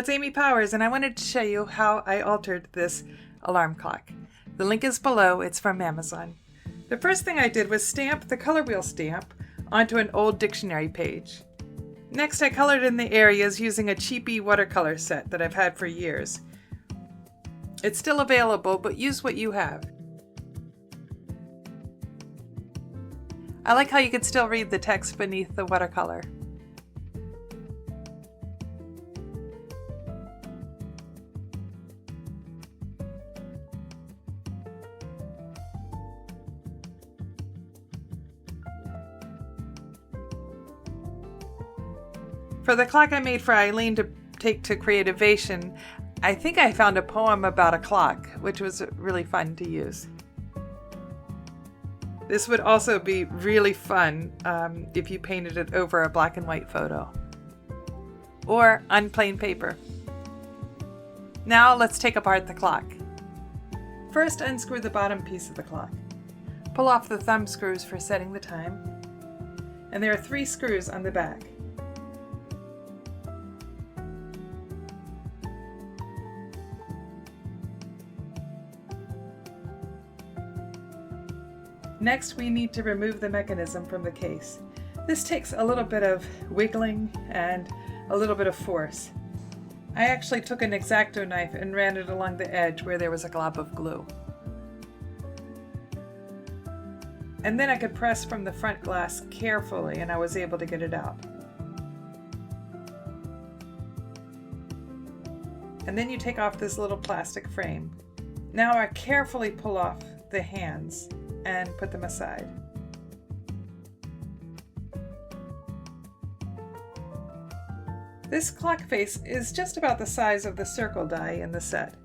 it's Amy Powers, and I wanted to show you how I altered this alarm clock. The link is below. It's from Amazon. The first thing I did was stamp the color wheel stamp onto an old dictionary page. Next, I colored in the areas using a cheapy watercolor set that I've had for years. It's still available, but use what you have. I like how you can still read the text beneath the watercolor. For the clock I made for Eileen to take to Creativation, I think I found a poem about a clock, which was really fun to use. This would also be really fun if you painted it over a black and white photo or on plain paper. Now let's take apart the clock. First, unscrew the bottom piece of the clock. Pull off the thumb screws for setting the time, and there are 3 screws on the back. Next, we need to remove the mechanism from the case. This takes a little bit of wiggling and a little bit of force. I actually took an X-Acto knife and ran it along the edge where there was a glob of glue. And then I could press from the front glass carefully, and I was able to get it out. And then you take off this little plastic frame. Now I carefully pull off the hands and put them aside. This clock face is just about the size of the circle die in the set.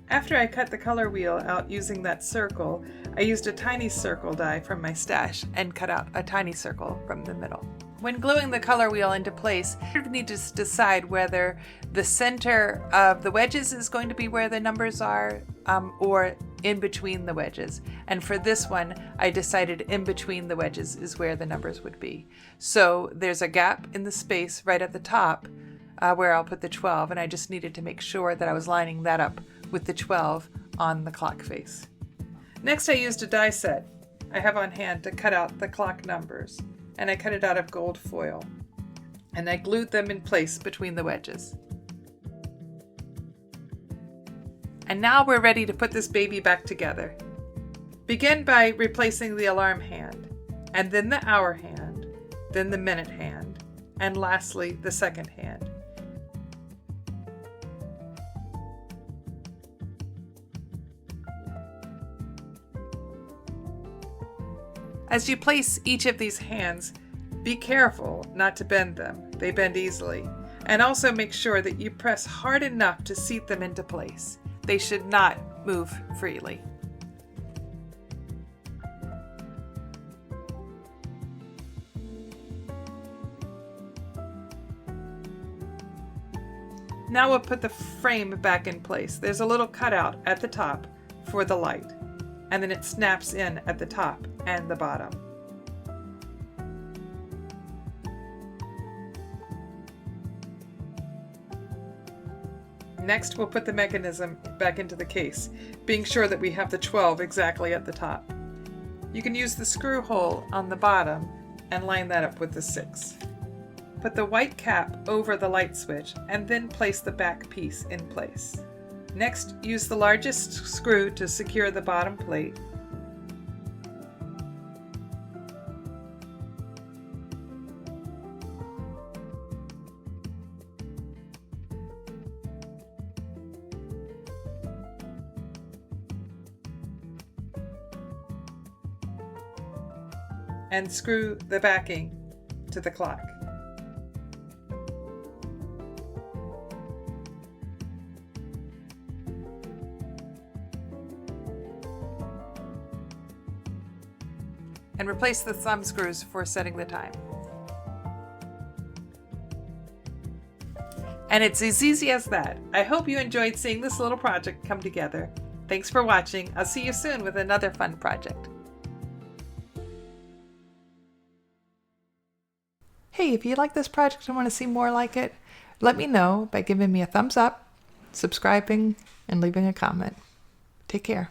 After I cut the color wheel out using that circle, I used a tiny circle die from my stash and cut out a tiny circle from the middle. When gluing the color wheel into place, you need to decide whether the center of the wedges is going to be where the numbers are or in between the wedges. And for this one, I decided in between the wedges is where the numbers would be. So there's a gap in the space right at the top where I'll put the 12, and I just needed to make sure that I was lining that up with the 12 on the clock face. Next, I used a die set I have on hand to cut out the clock numbers, and I cut it out of gold foil, and I glued them in place between the wedges. And now we're ready to put this baby back together. Begin by replacing the alarm hand, and then the hour hand, then the minute hand, and lastly the second hand. As you place each of these hands, be careful not to bend them. They bend easily. And also make sure that you press hard enough to seat them into place. They should not move freely. Now we'll put the frame back in place. There's a little cutout at the top for the light, and then it snaps in at the top and the bottom. Next, we'll put the mechanism back into the case, being sure that we have the 12 exactly at the top. You can use the screw hole on the bottom and line that up with the 6. Put the white cap over the light switch and then place the back piece in place. Next, use the largest screw to secure the bottom plate. And screw the backing to the clock. And replace the thumb screws for setting the time. And it's as easy as that. I hope you enjoyed seeing this little project come together. Thanks for watching. I'll see you soon with another fun project. Hey, if you like this project and want to see more like it, let me know by giving me a thumbs up, subscribing, and leaving a comment. Take care.